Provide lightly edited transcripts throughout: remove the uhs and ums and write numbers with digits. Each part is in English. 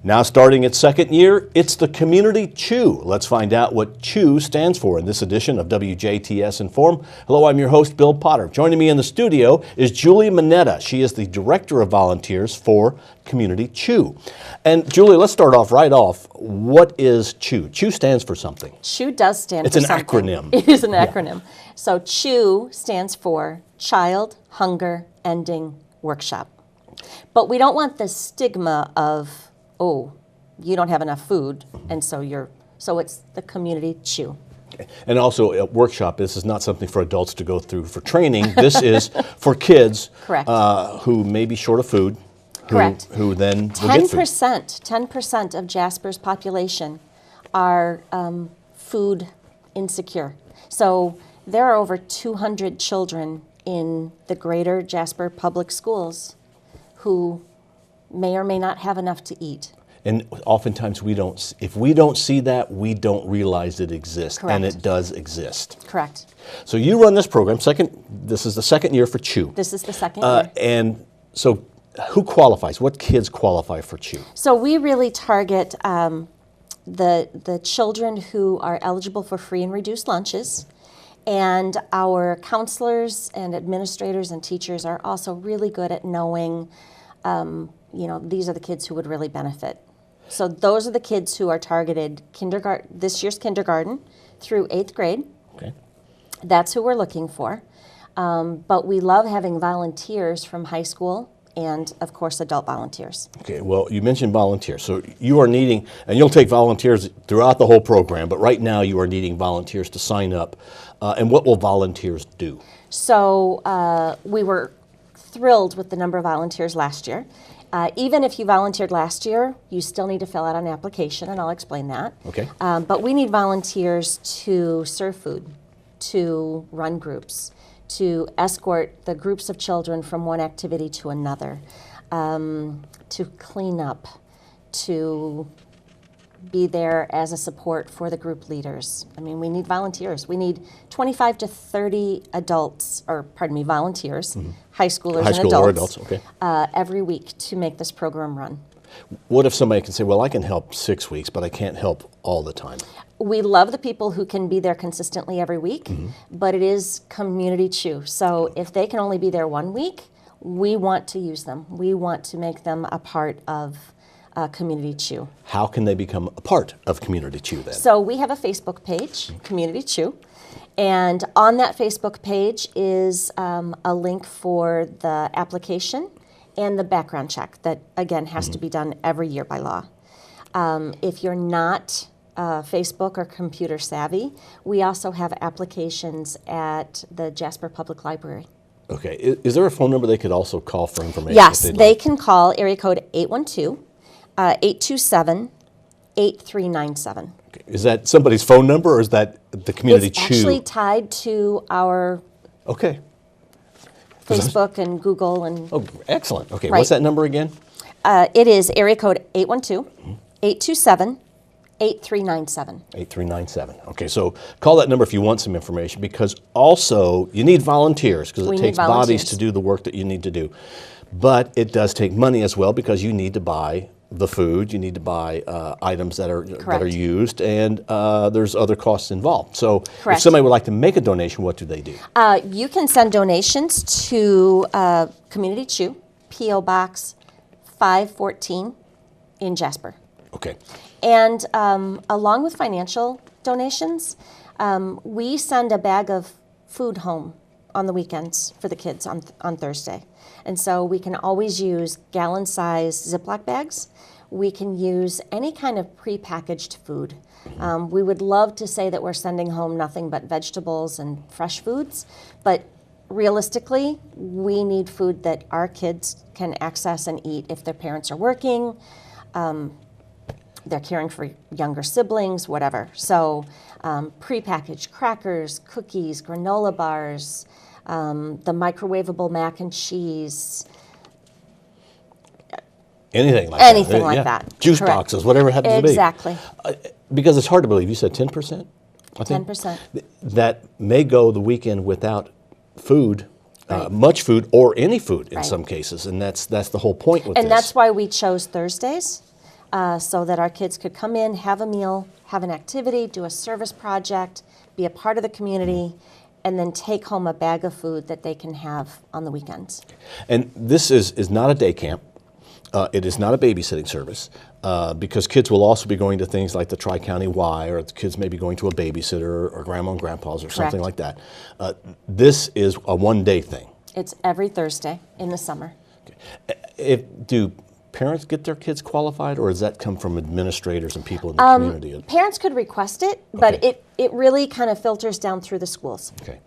Now starting its second year, it's the Community Chew. Let's find out what Chew stands for in this edition of WJTS in.form. Hello, I'm your host, Bill Potter. Joining me in the studio is Julie Monetta. She is the Director of Volunteers for Community Chew. And Julie, let's start off right off. What is Chew? Chew stands for something. Chew does stand for something. It's an acronym. It is an acronym. So Chew stands for Child Hunger Ending Workshop. But we don't want the stigma of, oh, you don't have enough food, and so it's the Community Chew. Okay. And also a workshop, this is not something for adults to go through for training. This is for kids Correct. Who may be short of food, Correct. who then will get food. 10% of Jasper's population are food insecure. So there are over 200 children in the greater Jasper public schools who may or may not have enough to eat. And oftentimes if we don't see that, we don't realize it exists. Correct. And it does exist. Correct. So you run this program, this is the second year for Chew. This is the second year. And so who qualifies? What kids qualify for Chew? So we really target the children who are eligible for free and reduced lunches. And our counselors and administrators and teachers are also really good at knowing, these are the kids who would really benefit. So those are the kids who are targeted this year's kindergarten through 8th grade. Okay. That's who we're looking for. But we love having volunteers from high school and, of course, adult volunteers. Okay, well, you mentioned volunteers. So you are needing, and you'll take volunteers throughout the whole program, but right now you are needing volunteers to sign up. And what will volunteers do? So we were thrilled with the number of volunteers last year. Even if you volunteered last year, you still need to fill out an application, and I'll explain that. Okay. But we need volunteers to serve food, to run groups, to escort the groups of children from one activity to another, to clean up, to be there as a support for the group leaders. I mean, we need volunteers. We need 25 to 30 volunteers, high schoolers and adults, okay. Every week to make this program run. What if somebody can say, well, I can help 6 weeks, but I can't help all the time? We love the people who can be there consistently every week, but it is Community Chew. So if they can only be there 1 week, we want to use them. We want to make them a part of Community Chew. How can they become a part of Community Chew then? So we have a Facebook page, Community Chew, and on that Facebook page is a link for the application and the background check that, again, has to be done every year by law. If you're not Facebook or computer savvy, we also have applications at the Jasper Public Library. Okay. Is there a phone number they could also call for information? Yes, they can call area code 812-827-8397. Okay. Is that somebody's phone number, or is that the Community Chew? It's actually tied to our Facebook and Google. Oh, excellent. Okay, right. What's that number again? It is area code 812-827-8397. 8397. Okay, so call that number if you want some information, because also you need volunteers, because it takes bodies to do the work that you need to do. But it does take money as well, because you need to buy the food, you need to buy items that are used, and there's other costs involved. So if somebody would like to make a donation, what do they do? You can send donations to Community Chew, P.O. Box 514 in Jasper. Okay. And along with financial donations, we send a bag of food home on the weekends for the kids on Thursday. And so we can always use gallon-sized Ziploc bags. We can use any kind of prepackaged food. We would love to say that we're sending home nothing but vegetables and fresh foods, but realistically, we need food that our kids can access and eat if their parents are working, they're caring for younger siblings, whatever. So prepackaged crackers, cookies, granola bars, the microwavable mac and cheese. Anything like that. Juice boxes, whatever it happens to be. Exactly. Because it's hard to believe. You said 10%? I think 10%. That may go the weekend without food, much food, or any food in some cases. And that's the whole point with this. And that's why we chose Thursdays. so that our kids could come in, have a meal, have an activity, do a service project, be a part of the community, and then take home a bag of food that they can have on the weekends. And this is not a day camp. It is not a babysitting service because kids will also be going to things like the Tri-County Y, or the kids may be going to a babysitter or grandma and grandpa's or something like that. This is a one-day thing. It's every Thursday in the summer. Do parents get their kids qualified, or does that come from administrators and people in the community? Parents could request it, but it really kind of filters down through the schools. Okay.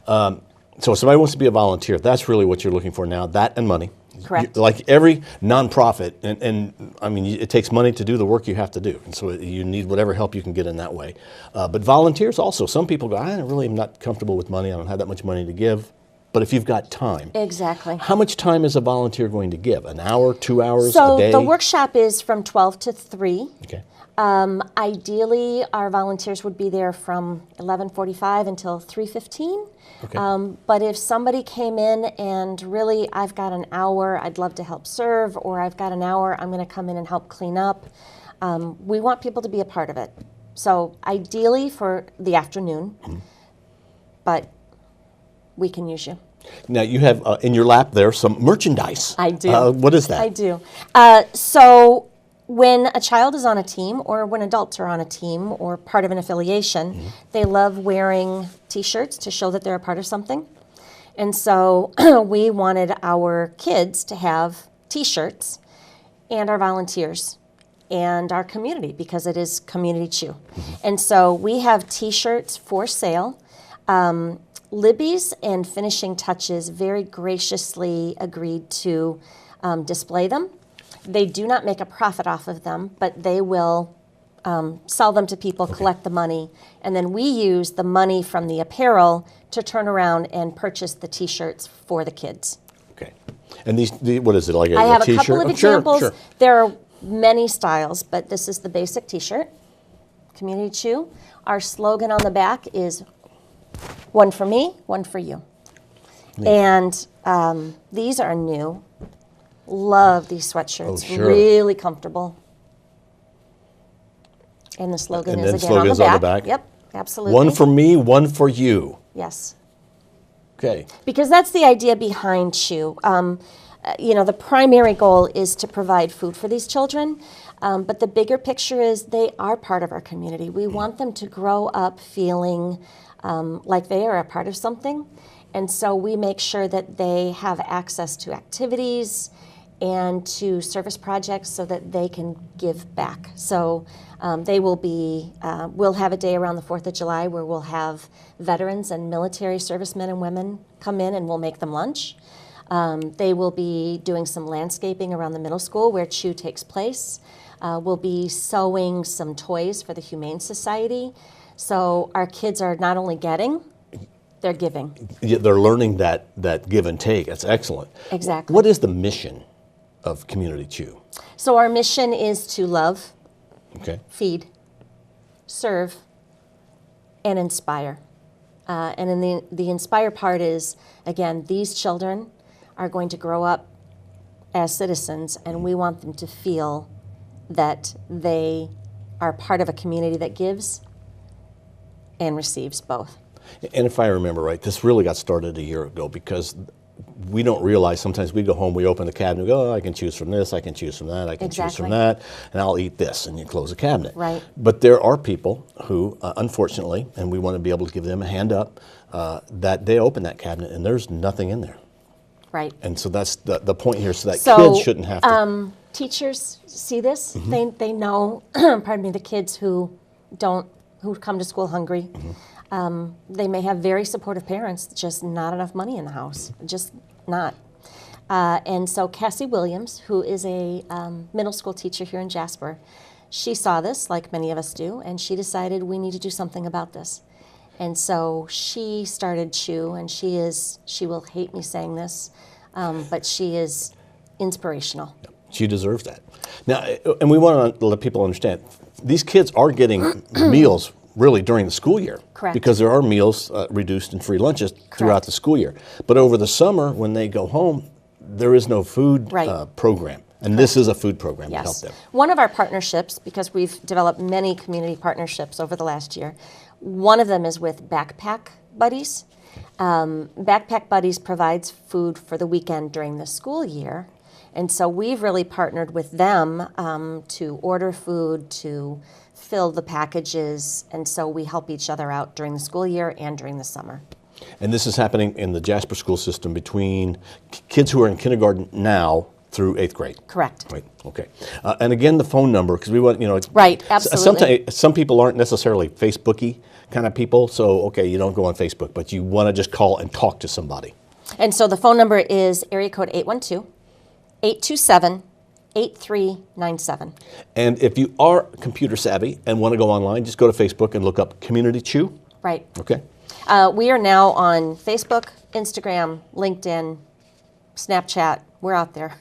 So if somebody wants to be a volunteer, that's really what you're looking for now, that and money. Correct. Like every nonprofit, and I mean, it takes money to do the work you have to do, and so you need whatever help you can get in that way. But volunteers also, some people go, I really am not comfortable with money, I don't have that much money to give. But if you've got time. Exactly. How much time is a volunteer going to give? An hour, 2 hours, so a day? So the workshop is from 12 to 3. Okay. Ideally, our volunteers would be there from 11:45 until 3:15. Okay. But if somebody came in and really, I've got an hour, I'd love to help serve, or I've got an hour, I'm going to come in and help clean up. We want people to be a part of it. So ideally for the afternoon, but we can use you. Now you have in your lap there some merchandise. I do. What is that? I do. So when a child is on a team, or when adults are on a team or part of an affiliation, they love wearing T-shirts to show that they're a part of something. And so we wanted our kids to have T-shirts, and our volunteers and our community, because it is Community Chew. And so we have T-shirts for sale. Libby's and Finishing Touches very graciously agreed to display them. They do not make a profit off of them, but they will sell them to people, collect the money, and then we use the money from the apparel to turn around and purchase the T-shirts for the kids. Okay. And what is it, like I have a T-shirt? a couple of examples. Sure. There are many styles, but this is the basic T-shirt, Community Chew. Our slogan on the back is one for me, one for you. Neat. And these are new. Love these sweatshirts. Oh, sure. Really comfortable. And the slogan is again on the back. Yep, absolutely. One for me, one for you. Yes. Okay. Because that's the idea behind Chew. The primary goal is to provide food for these children, but the bigger picture is they are part of our community. We want them to grow up feeling like they are a part of something, and so we make sure that they have access to activities and to service projects so that they can give back. So they will be, we'll have a day around the 4th of July where we'll have veterans and military servicemen and women come in, and we'll make them lunch. They will be doing some landscaping around the middle school where Chew takes place. We'll be sewing some toys for the Humane Society. So our kids are not only getting, they're giving. Yeah, they're learning that give and take. That's excellent. Exactly. What is the mission of Community Chew? So our mission is to love, feed, serve, and inspire. And in the inspire part is, again, these children are going to grow up as citizens, and we want them to feel that they are part of a community that gives and receives both. And if I remember right, this really got started a year ago, because we don't realize sometimes we go home, we open the cabinet, we go, oh, I can choose from this, I can choose from that, I can choose from that, and I'll eat this, and you close the cabinet. Right. But there are people who, unfortunately, and we want to be able to give them a hand up, that they open that cabinet and there's nothing in there. Right. And so that's the point here, so that kids shouldn't have to. Teachers see this. They know, pardon me, the kids who come to school hungry. They may have very supportive parents, just not enough money in the house, just not. And so Cassie Williams, who is a middle school teacher here in Jasper, she saw this, like many of us do, and she decided we need to do something about this. And so she started Chew, and she will hate me saying this, but she is inspirational. She deserves that. Now, and we want to let people understand, these kids are getting meals really during the school year. Correct. Because there are meals reduced and free lunches throughout Correct. the school year. But over the summer, when they go home, there is no food Right. Program. And this is a food program to help Yes. them. One of our partnerships, because we've developed many community partnerships over the last year, one of them is with Backpack Buddies. Backpack Buddies provides food for the weekend during the school year. And so we've really partnered with them to order food, to fill the packages. And so we help each other out during the school year and during the summer. And this is happening in the Jasper school system between kids who are in kindergarten now through 8th grade. Correct. Right. Okay. And again, the phone number, because we want, Right, absolutely. Sometimes some people aren't necessarily Facebooky kind of people, so okay, you don't go on Facebook, but you want to just call and talk to somebody. And so the phone number is area code 812-827-8397. And if you are computer savvy and want to go online, just go to Facebook and look up Community Chew. Right. Okay. We are now on Facebook, Instagram, LinkedIn, Snapchat. We're out there.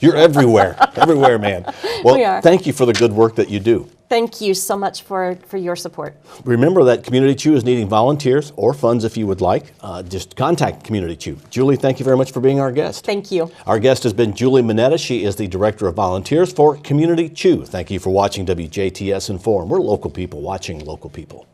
You're everywhere, everywhere, man. Well, We are. Thank you for the good work that you do. Thank you so much for your support. Remember that Community Chew is needing volunteers or funds if you would like. Just contact Community Chew. Julie, thank you very much for being our guest. Thank you. Our guest has been Julie Monetta. She is the Director of Volunteers for Community Chew. Thank you for watching WJTS Inform. We're local people watching local people.